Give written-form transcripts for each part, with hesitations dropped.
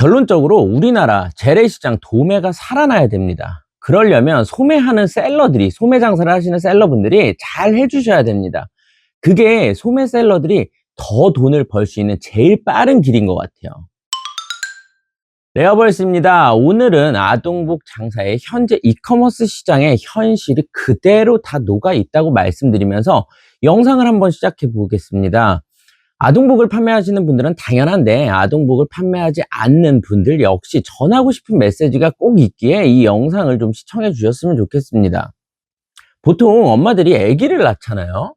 결론적으로 우리나라 재래시장 도매가 살아나야 됩니다. 그러려면 소매하는 셀러들이, 소매 장사를 하시는 셀러분들이 잘 해주셔야 됩니다. 그게 소매 셀러들이 더 돈을 벌 수 있는 제일 빠른 길인 것 같아요. 레어벌스입니다. 오늘은 아동복 장사의 현재 이커머스 시장의 현실이 그대로 다 녹아 있다고 말씀드리면서 영상을 한번 시작해 보겠습니다. 아동복을 판매하시는 분들은 당연한데 아동복을 판매하지 않는 분들 역시 전하고 싶은 메시지가 꼭 있기에 이 영상을 좀 시청해 주셨으면 좋겠습니다. 보통 엄마들이 아기를 낳잖아요.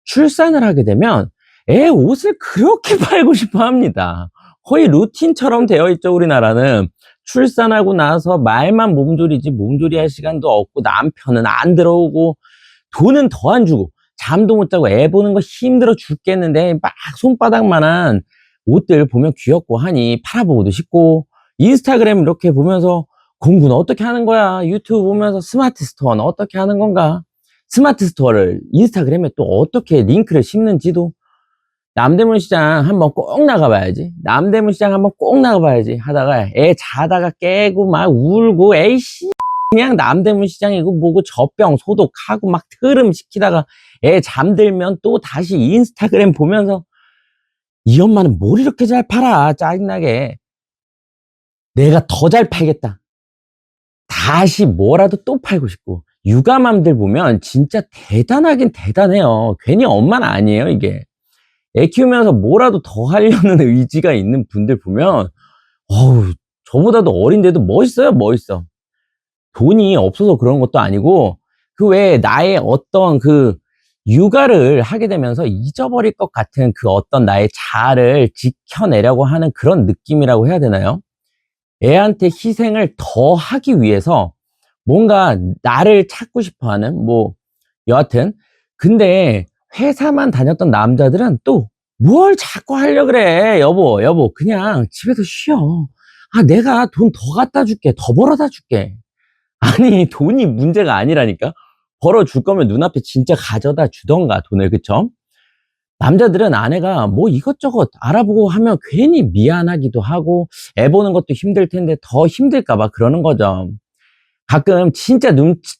출산을 하게 되면 애 옷을 그렇게 팔고 싶어 합니다. 거의 루틴처럼 되어 있죠. 우리나라는 출산하고 나서 말만 몸조리지 몸조리할 시간도 없고 남편은 안 들어오고 돈은 더 안 주고 잠도 못 자고 애 보는 거 힘들어 죽겠는데 막 손바닥만한 옷들 보면 귀엽고 하니 팔아보고도 싶고, 인스타그램 이렇게 보면서 공부는 어떻게 하는 거야, 유튜브 보면서 스마트 스토어는 어떻게 하는 건가, 스마트 스토어를 인스타그램에 또 어떻게 링크를 심는지도, 남대문 시장 한번 꼭 나가봐야지, 남대문 시장 한번 꼭 나가봐야지 하다가 애 자다가 깨고 막 울고 에이씨 그냥 남대문 시장이고 뭐고 젖병 소독하고 막 트름 시키다가 애 잠들면 또 다시 인스타그램 보면서 이 엄마는 뭘 이렇게 잘 팔아, 짜증나게 내가 더 잘 팔겠다, 다시 뭐라도 또 팔고 싶고. 육아맘들 보면 진짜 대단하긴 대단해요. 괜히 엄마는 아니에요. 이게 애 키우면서 뭐라도 더 하려는 의지가 있는 분들 보면 어우, 저보다도 어린데도 멋있어요. 멋있어. 돈이 없어서 그런 것도 아니고 그 외에 나의 어떤 그 육아를 하게 되면서 잊어버릴 것 같은 그 어떤 나의 자아를 지켜내려고 하는 그런 느낌이라고 해야 되나요? 애한테 희생을 더 하기 위해서 뭔가 나를 찾고 싶어 하는, 뭐 여하튼. 근데 회사만 다녔던 남자들은 또 뭘 자꾸 하려 그래. 여보 그냥 집에서 쉬어. 아, 내가 돈 더 갖다 줄게, 더 벌어다 줄게. 아니, 돈이 문제가 아니라니까. 벌어줄 거면 눈앞에 진짜 가져다 주던가 돈을. 그쵸? 남자들은 아내가 뭐 이것저것 알아보고 하면 괜히 미안하기도 하고 애 보는 것도 힘들 텐데 더 힘들까 봐 그러는 거죠. 가끔 진짜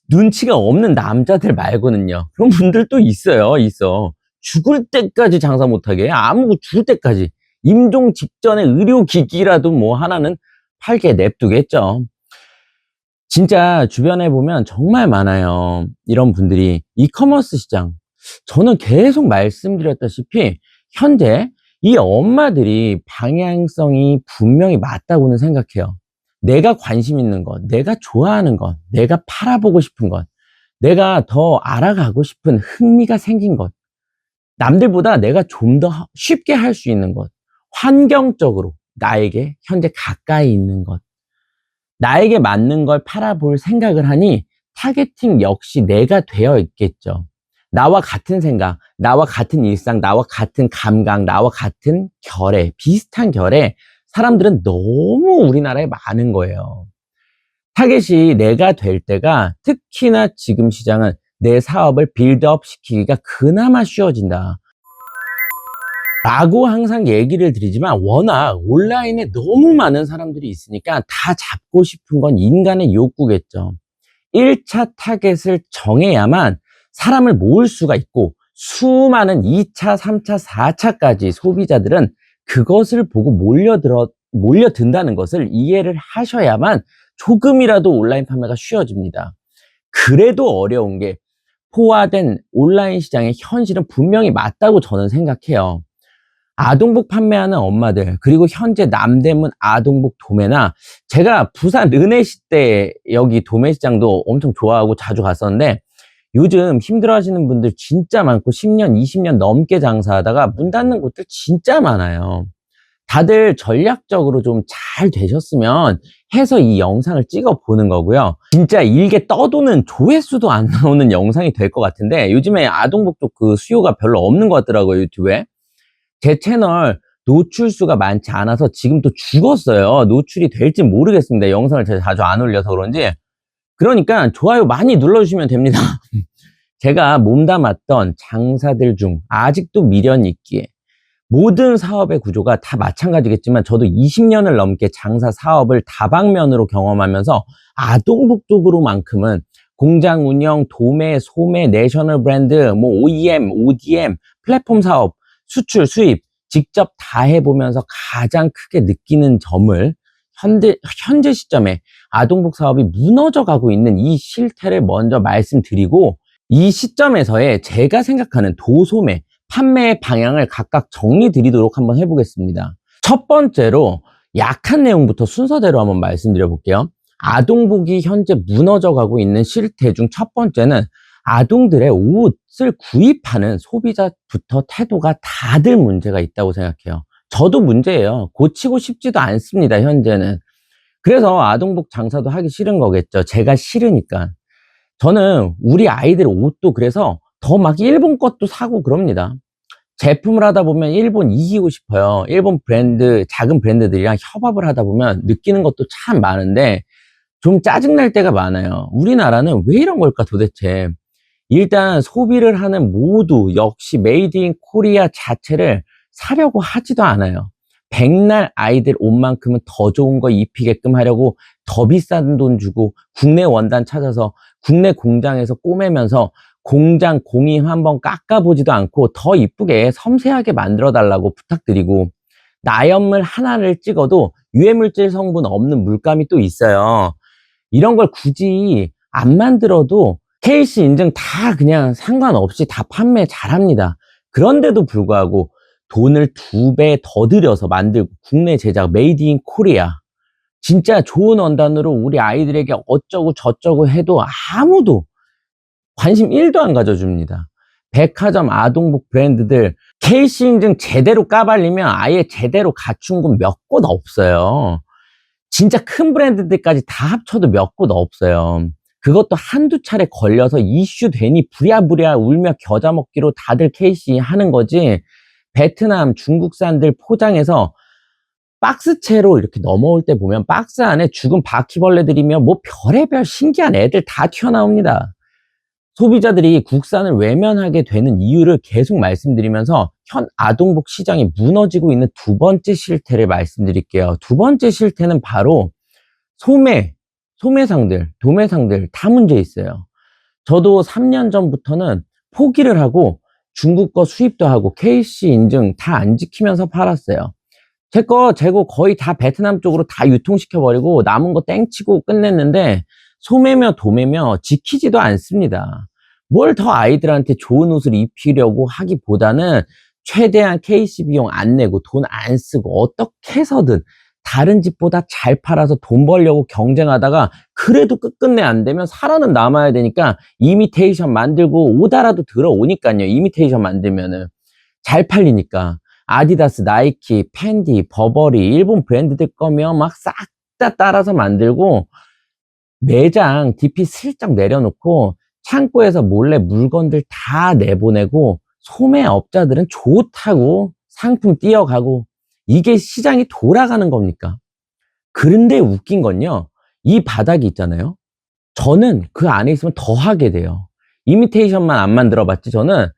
눈치가 없는 남자들 말고는요, 그런 분들도 있어요. 있어. 죽을 때까지 장사 못하게, 아무 죽을 때까지 임종 직전에 의료기기라도 뭐 하나는 팔게 냅두겠죠. 진짜 주변에 보면 정말 많아요, 이런 분들이. 이커머스 시장, 저는 계속 말씀드렸다시피 현재 이 엄마들이 방향성이 분명히 맞다고는 생각해요. 내가 관심 있는 것, 내가 좋아하는 것, 내가 팔아보고 싶은 것, 내가 더 알아가고 싶은 흥미가 생긴 것, 남들보다 내가 좀 더 쉽게 할 수 있는 것, 환경적으로 나에게 현재 가까이 있는 것, 나에게 맞는 걸 팔아볼 생각을 하니 타겟팅 역시 내가 되어 있겠죠. 나와 같은 생각, 나와 같은 일상, 나와 같은 감각, 나와 같은 결의, 비슷한 결의 사람들은 너무 우리나라에 많은 거예요. 타겟이 내가 될 때가, 특히나 지금 시장은 내 사업을 빌드업 시키기가 그나마 쉬워진다 라고 항상 얘기를 드리지만, 워낙 온라인에 너무 많은 사람들이 있으니까 다 잡고 싶은 건 인간의 욕구겠죠. 1차 타겟을 정해야만 사람을 모을 수가 있고, 수많은 2차, 3차, 4차까지 소비자들은 그것을 보고 몰려든다는 것을 이해를 하셔야만 조금이라도 온라인 판매가 쉬워집니다. 그래도 어려운 게, 포화된 온라인 시장의 현실은 분명히 맞다고 저는 생각해요. 아동복 판매하는 엄마들, 그리고 현재 남대문 아동복 도매나, 제가 부산 르네시대 여기 도매시장도 엄청 좋아하고 자주 갔었는데, 요즘 힘들어 하시는 분들 진짜 많고 10년 20년 넘게 장사하다가 문 닫는 곳들 진짜 많아요. 다들 전략적으로 좀 잘 되셨으면 해서 이 영상을 찍어 보는 거고요. 진짜 일개 떠도는 조회수도 안 나오는 영상이 될 것 같은데, 요즘에 아동복 쪽 그 수요가 별로 없는 것 같더라고요, 유튜브에. 제 채널 노출수가 많지 않아서 지금 또 죽었어요. 노출이 될지 모르겠습니다. 영상을 제가 자주 안 올려서 그런지. 그러니까 좋아요 많이 눌러주시면 됩니다. 제가 몸담았던 장사들 중 아직도 미련이 있기에, 모든 사업의 구조가 다 마찬가지겠지만 저도 20년을 넘게 장사 사업을 다방면으로 경험하면서 아동복 쪽으로만큼은 공장 운영, 도매, 소매, 내셔널 브랜드, 뭐 OEM, ODM, 플랫폼 사업, 수출, 수입 직접 다 해보면서 가장 크게 느끼는 점을 현재 시점에 아동복 사업이 무너져 가고 있는 이 실태를 먼저 말씀드리고, 이 시점에서의 제가 생각하는 도소매, 판매의 방향을 각각 정리 드리도록 한번 해보겠습니다. 첫 번째로 약한 내용부터 순서대로 한번 말씀드려 볼게요. 아동복이 현재 무너져 가고 있는 실태 중 첫 번째는 아동들의 옷을 구입하는 소비자부터 태도가 다들 문제가 있다고 생각해요. 저도 문제예요. 고치고 싶지도 않습니다, 현재는. 그래서 아동복 장사도 하기 싫은 거겠죠. 제가 싫으니까. 저는 우리 아이들 옷도 그래서 더 막 일본 것도 사고 그럽니다. 제품을 하다 보면 일본 이기고 싶어요. 일본 브랜드, 작은 브랜드들이랑 협업을 하다 보면 느끼는 것도 참 많은데 좀 짜증날 때가 많아요. 우리나라는 왜 이런 걸까 도대체. 일단 소비를 하는 모두 역시 메이드 인 코리아 자체를 사려고 하지도 않아요. 백날 아이들 옷만큼은 더 좋은 거 입히게끔 하려고 더 비싼 돈 주고 국내 원단 찾아서 국내 공장에서 꼬매면서 공장 공임 한번 깎아보지도 않고 더 이쁘게 섬세하게 만들어 달라고 부탁드리고, 나염물 하나를 찍어도 유해물질 성분 없는 물감이 또 있어요. 이런 걸 굳이 안 만들어도 KC 인증 다 그냥 상관없이 다 판매 잘합니다. 그런데도 불구하고 돈을 2배 더 들여서 만들고 국내 제작 메이드 인 코리아, 진짜 좋은 원단으로 우리 아이들에게 어쩌고 저쩌고 해도 아무도 관심 1도 안 가져줍니다. 백화점 아동복 브랜드들 KC 인증 제대로 까발리면 아예 제대로 갖춘 곳 몇 곳 없어요. 진짜 큰 브랜드들까지 다 합쳐도 몇 곳 없어요. 그것도 한두 차례 걸려서 이슈 되니 부랴부랴 울며 겨자 먹기로 다들 KC 하는 거지, 베트남, 중국산들 포장해서 박스채로 이렇게 넘어올 때 보면 박스 안에 죽은 바퀴벌레들이며 뭐 별의별 신기한 애들 다 튀어나옵니다. 소비자들이 국산을 외면하게 되는 이유를 계속 말씀드리면서 현 아동복 시장이 무너지고 있는 두 번째 실태를 말씀드릴게요. 두 번째 실태는 바로 소매상들, 도매상들 다 문제 있어요. 저도 3년 전부터는 포기를 하고 중국 거 수입도 하고 KC 인증 다 안 지키면서 팔았어요. 재고 거의 다 베트남 쪽으로 다 유통시켜버리고 남은 거 땡치고 끝냈는데 소매며 도매며 지키지도 않습니다. 뭘 더 아이들한테 좋은 옷을 입히려고 하기보다는 최대한 KC 비용 안 내고 돈 안 쓰고 어떻게 해서든 다른 집보다 잘 팔아서 돈 벌려고 경쟁하다가 그래도 끝끝내 안 되면 살아는 남아야 되니까 이미테이션 만들고 오다라도 들어오니까요. 이미테이션 만들면은 잘 팔리니까 아디다스, 나이키, 팬디, 버버리 일본 브랜드들 거면 막 싹 다 따라서 만들고 매장 DP 슬쩍 내려놓고 창고에서 몰래 물건들 다 내보내고 소매업자들은 좋다고 상품 띄어가고, 이게 시장이 돌아가는 겁니까? 그런데 웃긴 건요, 이 바닥이 있잖아요. 저는 그 안에 있으면 더 하게 돼요. 이미테이션만 안 만들어봤지 저는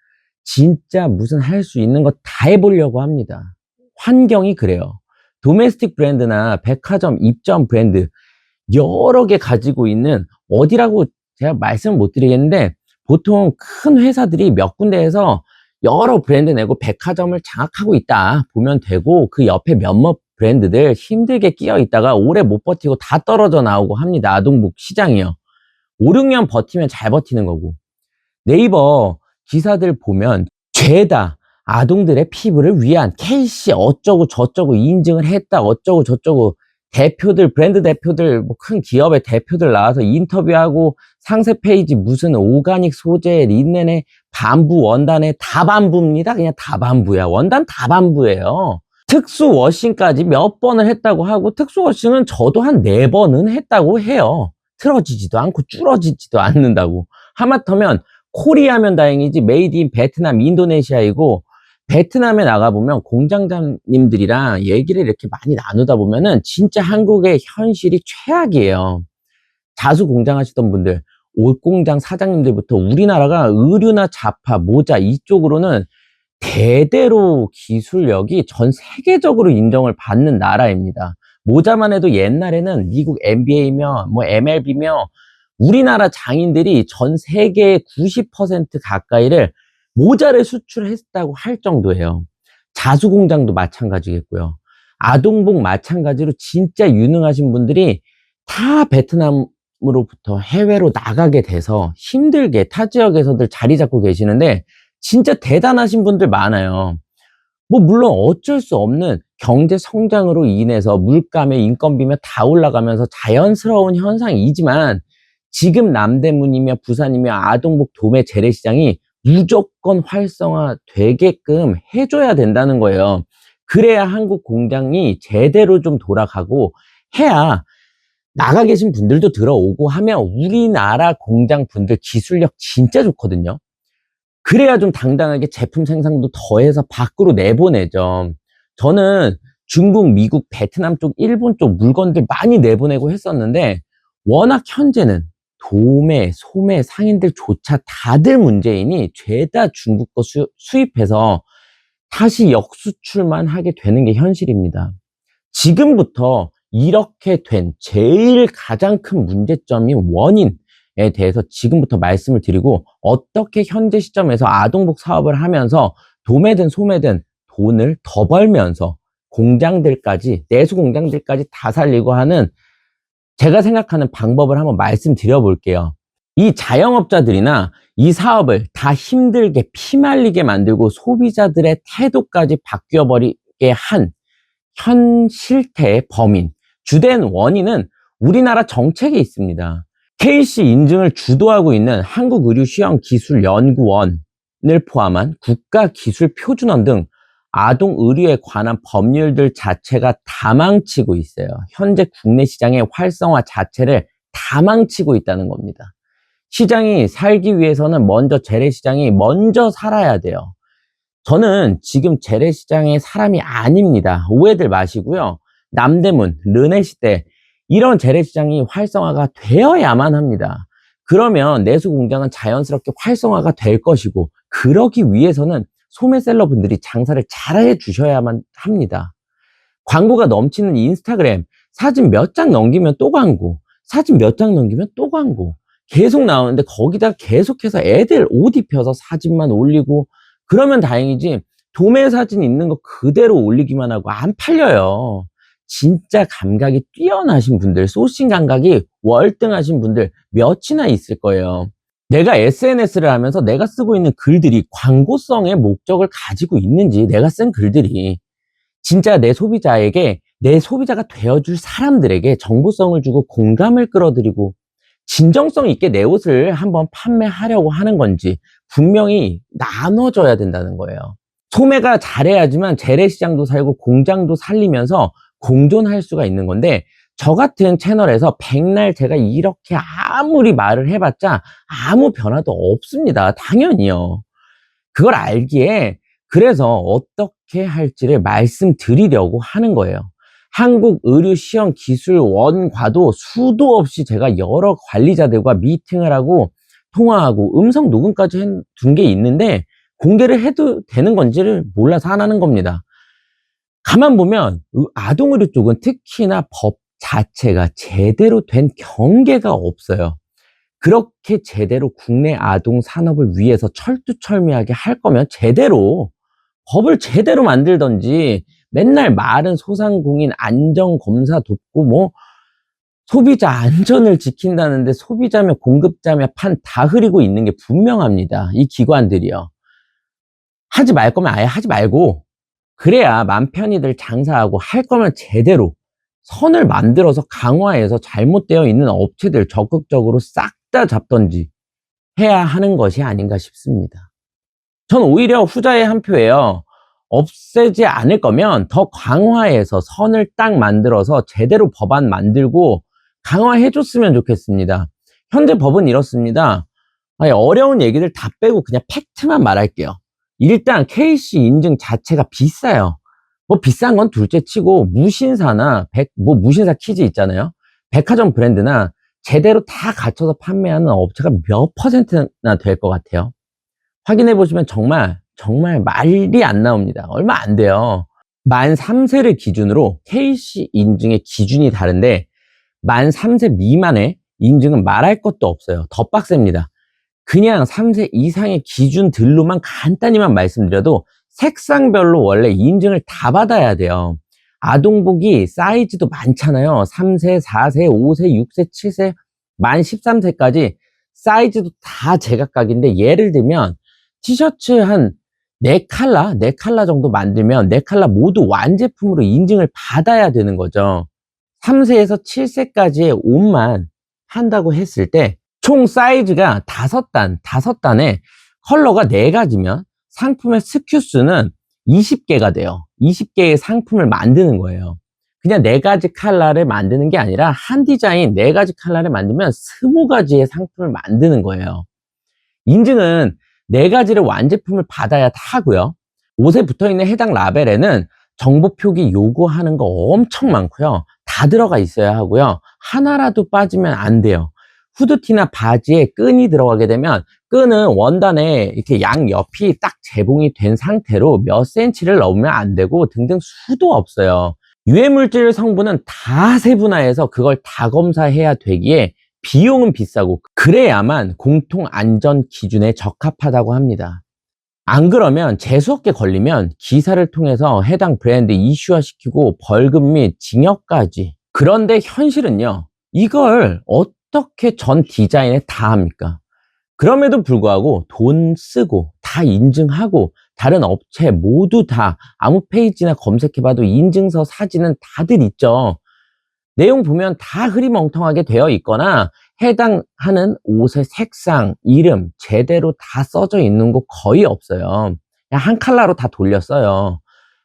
진짜 무슨 할 수 있는 거 다 해보려고 합니다. 환경이 그래요. 도메스틱 브랜드나 백화점 입점 브랜드 여러 개 가지고 있는, 어디라고 제가 말씀을 못 드리겠는데 보통 큰 회사들이 몇 군데에서 여러 브랜드 내고 백화점을 장악하고 있다 보면 되고, 그 옆에 몇몇 브랜드들 힘들게 끼어 있다가 오래 못 버티고 다 떨어져 나오고 합니다. 아동복 시장이요. 5, 6년 버티면 잘 버티는 거고, 네이버 기사들 보면 죄다 아동들의 피부를 위한 KC 어쩌고 저쩌고 인증을 했다 어쩌고 저쩌고, 대표들, 브랜드 대표들, 뭐 큰 기업의 대표들 나와서 인터뷰하고 상세 페이지 무슨 오가닉 소재, 린넨에 반부, 원단에 다 반부입니다. 그냥 다 반부야. 원단 다 반부예요. 특수 워싱까지 몇 번을 했다고 하고, 특수 워싱은 저도 한 4번은 했다고 해요. 틀어지지도 않고 줄어지지도 않는다고. 하마터면 코리아면 다행이지 메이드 인 베트남, 인도네시아이고, 베트남에 나가보면 공장장님들이랑 얘기를 이렇게 많이 나누다 보면은 진짜 한국의 현실이 최악이에요. 자수 공장 하시던 분들, 옷 공장 사장님들부터 우리나라가 의류나 자파, 모자 이쪽으로는 대대로 기술력이 전 세계적으로 인정을 받는 나라입니다. 모자만 해도 옛날에는 미국 NBA며 뭐 MLB며 우리나라 장인들이 전 세계의 90% 가까이를 모자를 수출했다고 할 정도예요. 자수공장도 마찬가지겠고요. 아동복 마찬가지로 진짜 유능하신 분들이 다 베트남으로부터 해외로 나가게 돼서 힘들게 타 지역에서들 자리 잡고 계시는데 진짜 대단하신 분들 많아요. 뭐 물론 어쩔 수 없는 경제 성장으로 인해서 물가며 인건비며 다 올라가면서 자연스러운 현상이지만 지금 남대문이며 부산이며 아동복 도매 재래시장이 무조건 활성화되게끔 해줘야 된다는 거예요. 그래야 한국 공장이 제대로 좀 돌아가고 해야 나가 계신 분들도 들어오고 하면 우리나라 공장 분들 기술력 진짜 좋거든요. 그래야 좀 당당하게 제품 생산도 더해서 밖으로 내보내죠. 저는 중국, 미국, 베트남 쪽, 일본 쪽 물건들 많이 내보내고 했었는데 워낙 현재는 도매, 소매, 상인들조차 다들 문제이니 죄다 중국 거 수입해서 다시 역수출만 하게 되는 게 현실입니다. 지금부터 이렇게 된 제일 가장 큰 문제점이 원인에 대해서 지금부터 말씀을 드리고 어떻게 현재 시점에서 아동복 사업을 하면서 도매든 소매든 돈을 더 벌면서 공장들까지 내수 공장들까지 다 살리고 하는 제가 생각하는 방법을 한번 말씀드려 볼게요. 이 자영업자들이나 이 사업을 다 힘들게 피말리게 만들고 소비자들의 태도까지 바뀌어 버리게 한 현 실태의 범인, 주된 원인은 우리나라 정책에 있습니다. KC 인증을 주도하고 있는 한국의료시험기술연구원을 포함한 국가기술표준원 등 아동의료에 관한 법률들 자체가 다 망치고 있어요. 현재 국내 시장의 활성화 자체를 다 망치고 있다는 겁니다. 시장이 살기 위해서는 먼저 재래시장이 먼저 살아야 돼요. 저는 지금 재래시장의 사람이 아닙니다. 오해들 마시고요. 남대문, 르네시대 이런 재래시장이 활성화가 되어야만 합니다. 그러면 내수공장은 자연스럽게 활성화가 될 것이고 그러기 위해서는 소매셀러분들이 장사를 잘해 주셔야만 합니다. 광고가 넘치는 인스타그램 사진 몇 장 넘기면 또 광고, 사진 몇 장 넘기면 또 광고 계속 나오는데 거기다 계속해서 애들 옷 입혀서 사진만 올리고 그러면 다행이지 도매 사진 있는 거 그대로 올리기만 하고 안 팔려요. 진짜 감각이 뛰어나신 분들, 소싱 감각이 월등하신 분들 몇이나 있을 거예요. 내가 SNS를 하면서 내가 쓰고 있는 글들이 광고성의 목적을 가지고 있는지 내가 쓴 글들이 진짜 내 소비자에게 내 소비자가 되어줄 사람들에게 정보성을 주고 공감을 끌어들이고 진정성 있게 내 옷을 한번 판매하려고 하는 건지 분명히 나눠져야 된다는 거예요. 소매가 잘해야지만 재래시장도 살고 공장도 살리면서 공존할 수가 있는 건데 저 같은 채널에서 백날 제가 이렇게 아무리 말을 해봤자 아무 변화도 없습니다. 당연히요. 그걸 알기에 그래서 어떻게 할지를 말씀드리려고 하는 거예요. 한국의료시험기술원과도 수도 없이 제가 여러 관리자들과 미팅을 하고 통화하고 음성 녹음까지 둔 게 있는데 공개를 해도 되는 건지를 몰라서 안 하는 겁니다. 가만 보면 아동의료 쪽은 특히나 법 자체가 제대로 된 경계가 없어요. 그렇게 제대로 국내 아동 산업을 위해서 철두철미하게 할 거면 제대로 법을 제대로 만들던지 맨날 말은 소상공인 안전검사 돕고 뭐 소비자 안전을 지킨다는데 소비자며 공급자며 판 다 흐리고 있는 게 분명합니다. 이 기관들이요. 하지 말 거면 아예 하지 말고 그래야 맘 편히들 장사하고 할 거면 제대로 선을 만들어서 강화해서 잘못되어 있는 업체들 적극적으로 싹 다 잡던지 해야 하는 것이 아닌가 싶습니다. 전 오히려 후자의 한 표예요. 없애지 않을 거면 더 강화해서 선을 딱 만들어서 제대로 법안 만들고 강화해 줬으면 좋겠습니다. 현재 법은 이렇습니다. 어려운 얘기들 다 빼고 그냥 팩트만 말할게요. 일단 KC 인증 자체가 비싸요. 뭐 비싼 건 둘째 치고 무신사나 무신사 키즈 있잖아요. 백화점 브랜드나 제대로 다 갖춰서 판매하는 업체가 몇 퍼센트나 될 것 같아요. 확인해 보시면 정말 정말 말이 안 나옵니다. 얼마 안 돼요. 만 3세를 기준으로 KC 인증의 기준이 다른데 만 3세 미만의 인증은 말할 것도 없어요. 더 빡셉니다. 그냥 3세 이상의 기준들로만 간단히만 말씀드려도 색상별로 원래 인증을 다 받아야 돼요. 아동복이 사이즈도 많잖아요. 3세, 4세, 5세, 6세, 7세, 만 13세까지 사이즈도 다 제각각인데 예를 들면 티셔츠 한 4컬러 정도 만들면 4컬러 모두 완제품으로 인증을 받아야 되는 거죠. 3세에서 7세까지의 옷만 한다고 했을 때 총 사이즈가 5단에 컬러가 4가지면 상품의 SKU 수는 20개가 돼요. 20개의 상품을 만드는 거예요. 그냥 4가지 컬러를 만드는 게 아니라 한 디자인 4가지 컬러를 만들면 20가지의 상품을 만드는 거예요. 인증은 4가지를 완제품을 받아야 하고요. 옷에 붙어있는 해당 라벨에는 정보 표기 요구하는 거 엄청 많고요. 다 들어가 있어야 하고요. 하나라도 빠지면 안 돼요. 후드티나 바지에 끈이 들어가게 되면 끈은 원단에 이렇게 양옆이 딱 재봉이 된 상태로 몇 센치를 넣으면 안 되고 등등 수도 없어요. 유해물질 성분은 다 세분화해서 그걸 다 검사해야 되기에 비용은 비싸고 그래야만 공통 안전 기준에 적합하다고 합니다. 안 그러면 재수없게 걸리면 기사를 통해서 해당 브랜드 이슈화 시키고 벌금 및 징역까지. 그런데 현실은요, 이걸 어떻게 전 디자인에 다 합니까? 그럼에도 불구하고 돈 쓰고 다 인증하고 다른 업체 모두 다 아무 페이지나 검색해봐도 인증서 사진은 다들 있죠. 내용 보면 다 흐리멍텅하게 되어 있거나 해당하는 옷의 색상, 이름 제대로 다 써져 있는 곳 거의 없어요. 그냥 한 컬러로 다 돌렸어요.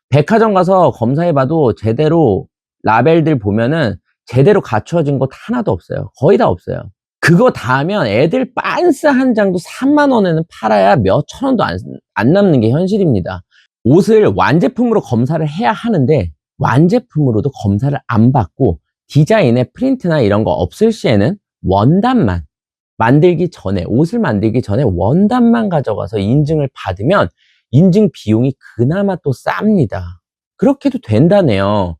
백화점 가서 검사해봐도 제대로 라벨들 보면은 제대로 갖춰진 곳 하나도 없어요. 거의 다 없어요. 그거 다 하면 애들 빤스 한 장도 3만 원에는 팔아야 몇 천 원도 안 남는 게 현실입니다. 옷을 완제품으로 검사를 해야 하는데 완제품으로도 검사를 안 받고 디자인에 프린트나 이런 거 없을 시에는 원단만 옷을 만들기 전에 원단만 가져가서 인증을 받으면 인증 비용이 그나마 또 쌉니다. 그렇게도 된다네요.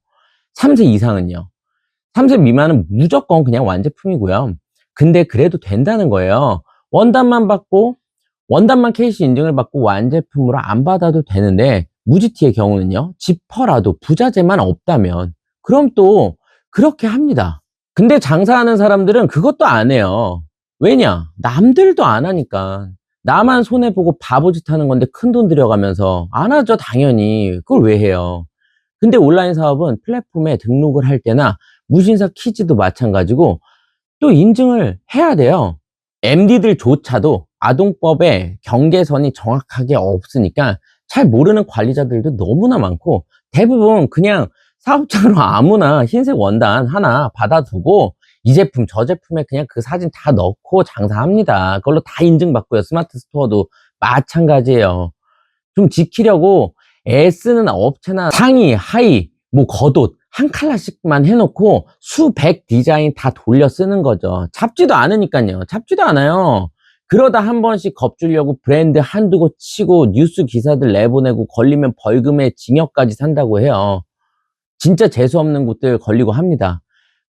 3세 이상은요. 3세 미만은 무조건 그냥 완제품이고요. 근데 그래도 된다는 거예요. 원단만 KC 인증을 받고 완제품으로 안 받아도 되는데 무지티의 경우는요. 지퍼라도 부자재만 없다면 그럼 또 그렇게 합니다. 근데 장사하는 사람들은 그것도 안 해요. 왜냐? 남들도 안 하니까. 나만 손해보고 바보짓 하는 건데 큰돈 들여가면서 안 하죠, 당연히. 그걸 왜 해요? 근데 온라인 사업은 플랫폼에 등록을 할 때나 무신사 키즈도 마찬가지고 또 인증을 해야 돼요. MD들조차도 아동법에 경계선이 정확하게 없으니까 잘 모르는 관리자들도 너무나 많고 대부분 그냥 사업장으로 아무나 흰색 원단 하나 받아두고 이 제품 저 제품에 그냥 그 사진 다 넣고 장사합니다. 그걸로 다 인증받고요. 스마트 스토어도 마찬가지예요. 좀 지키려고 애쓰는 업체나 상의, 하의, 뭐 겉옷 한 컬러씩만 해놓고 수백 디자인 다 돌려 쓰는 거죠. 잡지도 않으니까요. 잡지도 않아요. 그러다 한 번씩 겁주려고 브랜드 한두 곳 치고 뉴스 기사들 내보내고 걸리면 벌금에 징역까지 산다고 해요. 진짜 재수없는 곳들 걸리고 합니다.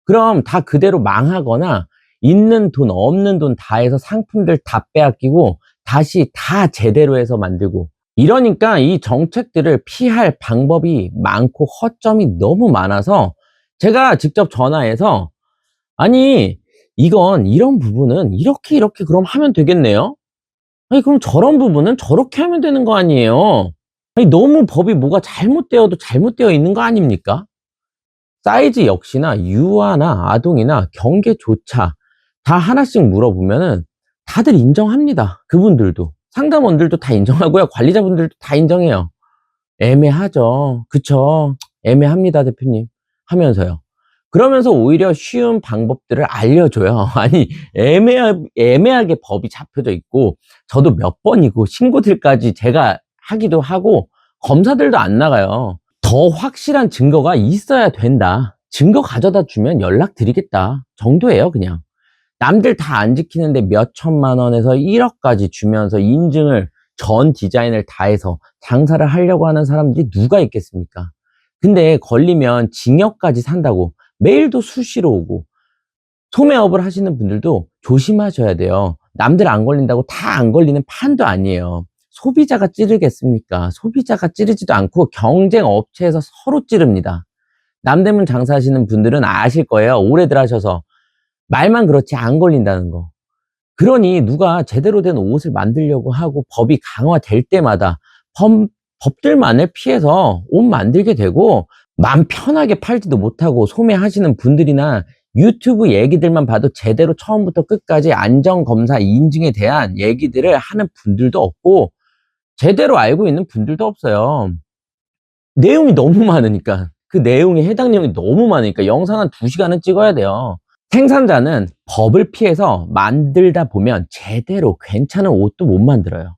그럼 다 그대로 망하거나 있는 돈 없는 돈 다 해서 상품들 다 빼앗기고 다시 다 제대로 해서 만들고 이러니까 이 정책들을 피할 방법이 많고 허점이 너무 많아서 제가 직접 전화해서 아니 이건 이런 부분은 이렇게 그럼 하면 되겠네요. 아니 그럼 저런 부분은 저렇게 하면 되는 거 아니에요. 아니 너무 법이 뭐가 잘못되어도 잘못되어 있는 거 아닙니까? 사이즈 역시나 유아나 아동이나 경계조차 다 하나씩 물어보면은 다들 인정합니다. 그분들도. 상담원들도 다 인정하고요. 관리자분들도 다 인정해요. 애매하죠. 그쵸. 애매합니다, 대표님. 하면서요. 그러면서 오히려 쉬운 방법들을 알려줘요. 아니, 애매하게 법이 잡혀져 있고, 저도 몇 번이고, 신고들까지 제가 하기도 하고, 검사들도 안 나가요. 더 확실한 증거가 있어야 된다. 증거 가져다 주면 연락드리겠다. 정도예요, 그냥. 남들 다 안 지키는데 몇 천만 원에서 1억까지 주면서 인증을 전 디자인을 다 해서 장사를 하려고 하는 사람들이 누가 있겠습니까? 근데 걸리면 징역까지 산다고 메일도 수시로 오고, 소매업을 하시는 분들도 조심하셔야 돼요. 남들 안 걸린다고 다 안 걸리는 판도 아니에요. 소비자가 찌르겠습니까? 소비자가 찌르지도 않고 경쟁 업체에서 서로 찌릅니다. 남대문 장사하시는 분들은 아실 거예요. 오래들 하셔서. 말만 그렇지 안 걸린다는 거. 그러니 누가 제대로 된 옷을 만들려고 하고 법이 강화될 때마다 법, 법들만을 피해서 옷 만들게 되고, 맘 편하게 팔지도 못하고 소매하시는 분들이나 유튜브 얘기들만 봐도 제대로 처음부터 끝까지 안전검사 인증에 대한 얘기들을 하는 분들도 없고, 제대로 알고 있는 분들도 없어요. 내용이 너무 많으니까, 그 내용에 해당 내용이 너무 많으니까 영상 한 2시간은 찍어야 돼요. 생산자는 법을 피해서 만들다 보면 제대로 괜찮은 옷도 못 만들어요.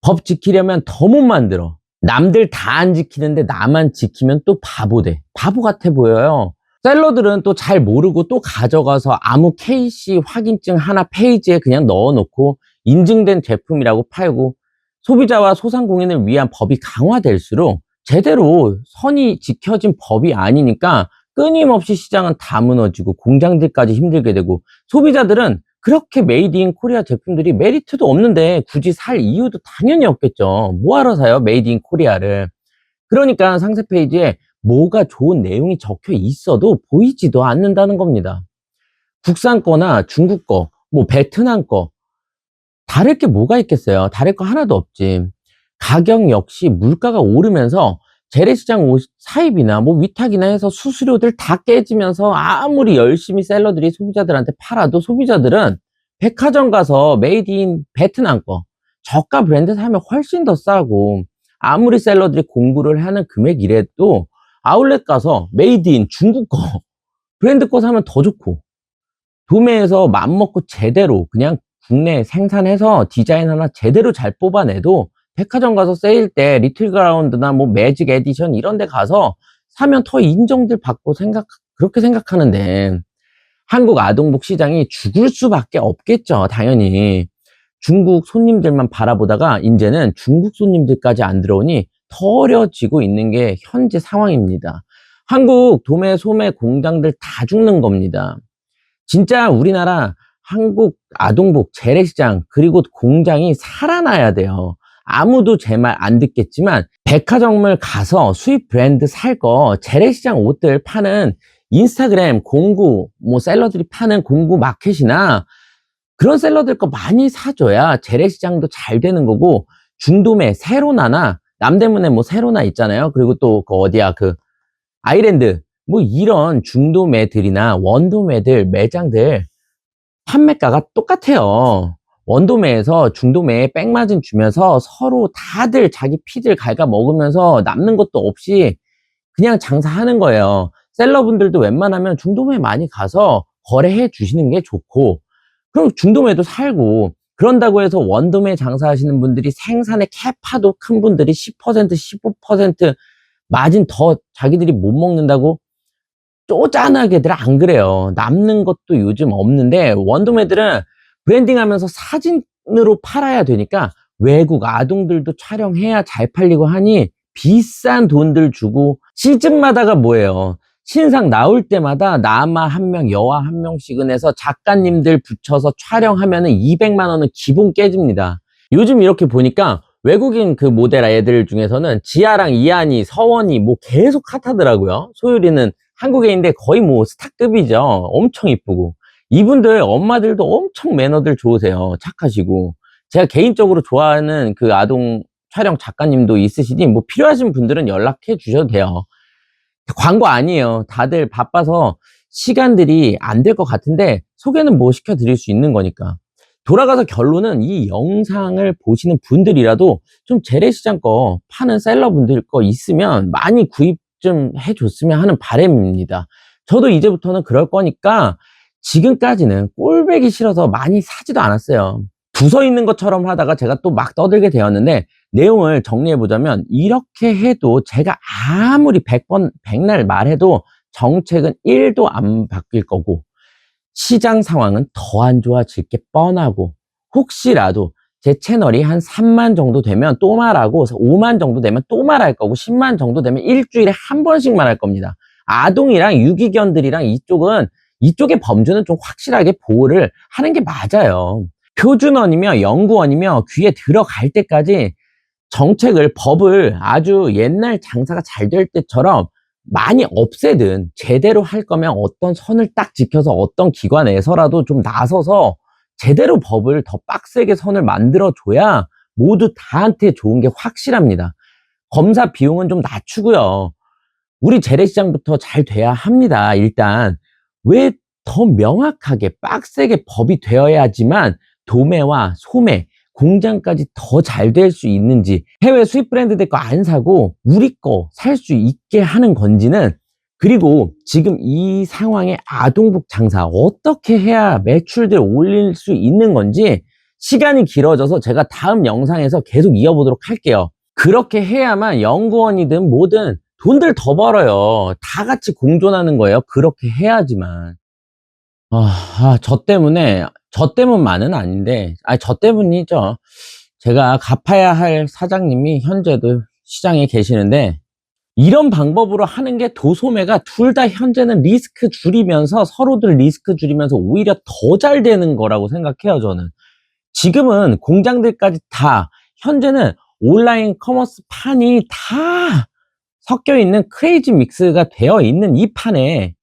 법 지키려면 더 못 만들어. 남들 다 안 지키는데 나만 지키면 또 바보 돼. 바보 같아 보여요. 셀러들은 또 잘 모르고 또 가져가서 아무 KC 확인증 하나 페이지에 그냥 넣어놓고 인증된 제품이라고 팔고, 소비자와 소상공인을 위한 법이 강화될수록 제대로 선이 지켜진 법이 아니니까 끊임없이 시장은 다 무너지고 공장들까지 힘들게 되고, 소비자들은 그렇게 메이드 인 코리아 제품들이 메리트도 없는데 굳이 살 이유도 당연히 없겠죠. 뭐하러 사요, 메이드 인 코리아를. 그러니까 상세 페이지에 뭐가 좋은 내용이 적혀 있어도 보이지도 않는다는 겁니다. 국산 거나 중국 거, 뭐 베트남 거, 다를 게 뭐가 있겠어요. 다를 거 하나도 없지. 가격 역시 물가가 오르면서 재래시장 옷 사입이나 뭐 위탁이나 해서 수수료들 다 깨지면서 아무리 열심히 셀러들이 소비자들한테 팔아도 소비자들은 백화점 가서 메이드 인 베트남 거, 저가 브랜드 사면 훨씬 더 싸고, 아무리 셀러들이 공부를 하는 금액이라도 아울렛 가서 메이드 인 중국 거, 브랜드 거 사면 더 좋고, 도매에서 맘먹고 제대로 그냥 국내 생산해서 디자인 하나 제대로 잘 뽑아내도 백화점 가서 세일 때 리틀 그라운드나 뭐 매직 에디션 이런 데 가서 사면 더 인정들 받고 그렇게 생각하는데, 한국 아동복 시장이 죽을 수밖에 없겠죠, 당연히. 중국 손님들만 바라보다가 이제는 중국 손님들까지 안 들어오니 더 어려워지고 있는 게 현재 상황입니다. 한국 도매 소매 공장들 다 죽는 겁니다. 진짜 우리나라 한국 아동복 재래시장 그리고 공장이 살아나야 돼요. 아무도 제 말 안 듣겠지만 백화점을 가서 수입 브랜드 살 거, 재래시장 옷들 파는 인스타그램 공구, 뭐 셀러들이 파는 공구 마켓이나 그런 셀러들 거 많이 사줘야 재래시장도 잘 되는 거고, 중도매 세로나나 남대문에 뭐 세로나 있잖아요. 그리고 또 그 어디야, 그 아이랜드, 뭐 이런 중도매들이나 원도매들 매장들 판매가가 똑같아요. 원도매에서 중도매에 백마진 주면서 서로 다들 자기 피들 갉아 먹으면서 남는 것도 없이 그냥 장사하는 거예요. 셀러분들도 웬만하면 중도매 많이 가서 거래해 주시는 게 좋고, 그럼 중도매도 살고, 그런다고 해서 원도매 장사하시는 분들이 생산의 캐파도 큰 분들이 10%, 15% 마진 더 자기들이 못 먹는다고 쪼잔하게들 안 그래요. 남는 것도 요즘 없는데, 원도매들은 브랜딩하면서 사진으로 팔아야 되니까 외국 아동들도 촬영해야 잘 팔리고 하니 비싼 돈들 주고, 시즌마다가 뭐예요, 신상 나올 때마다 남아 한 명, 여아 한 명씩은 해서 작가님들 붙여서 촬영하면은 200만 원은 기본 깨집니다. 요즘 이렇게 보니까 외국인 그 모델 애들 중에서는 지아랑 이한이, 서원이 뭐 계속 핫하더라고요. 소율이는 한국에 있는데 거의 뭐 스타급이죠. 엄청 이쁘고. 이분들 엄마들도 엄청 매너들 좋으세요. 착하시고. 제가 개인적으로 좋아하는 그 아동 촬영 작가님도 있으시니 뭐 필요하신 분들은 연락해 주셔도 돼요. 광고 아니에요. 다들 바빠서 시간들이 안 될 것 같은데 소개는 뭐 시켜드릴 수 있는 거니까. 돌아가서 결론은 이 영상을 보시는 분들이라도 좀 재래시장 거 파는 셀러분들 거 있으면 많이 구입 좀 해줬으면 하는 바람입니다. 저도 이제부터는 그럴 거니까 지금까지는 꼴배기 싫어서 많이 사지도 않았어요. 부서 있는 것처럼 하다가 제가 또 막 떠들게 되었는데, 내용을 정리해 보자면 이렇게 해도 제가 아무리 100번 백날 말해도 정책은 1도 안 바뀔 거고, 시장 상황은 더 안 좋아질 게 뻔하고, 혹시라도 제 채널이 한 3만 정도 되면 또 말하고, 5만 정도 되면 또 말할 거고, 10만 정도 되면 일주일에 한 번씩 말할 겁니다. 아동이랑 유기견들이랑 이쪽의 범주는 좀 확실하게 보호를 하는 게 맞아요. 표준어이며 연구원이며 귀에 들어갈 때까지 정책을, 법을 아주 옛날 장사가 잘 될 때처럼 많이 없애든, 제대로 할 거면 어떤 선을 딱 지켜서 어떤 기관에서라도 좀 나서서 제대로 법을 더 빡세게 선을 만들어 줘야 모두 다한테 좋은 게 확실합니다. 검사 비용은 좀 낮추고요. 우리 재래시장부터 잘 돼야 합니다. 일단 왜 더 명확하게 빡세게 법이 되어야지만 도매와 소매, 공장까지 더 잘 될 수 있는지, 해외 수입 브랜드들 거 안 사고 우리 거 살 수 있게 하는 건지는, 그리고 지금 이 상황에 아동복 장사 어떻게 해야 매출들 올릴 수 있는 건지, 시간이 길어져서 제가 다음 영상에서 계속 이어보도록 할게요. 그렇게 해야만 연구원이든 뭐든 돈들 더 벌어요. 다 같이 공존하는 거예요. 그렇게 해야지만. 저 때문만은 아닌데, 저 때문이죠. 제가 갚아야 할 사장님이 현재도 시장에 계시는데, 이런 방법으로 하는 게 도소매가 둘 다 현재는 리스크 줄이면서, 서로들 리스크 줄이면서 오히려 더 잘 되는 거라고 생각해요, 저는. 지금은 공장들까지 다, 현재는 온라인 커머스 판이 다 섞여 있는 크레이지 믹스가 되어 있는 이 판에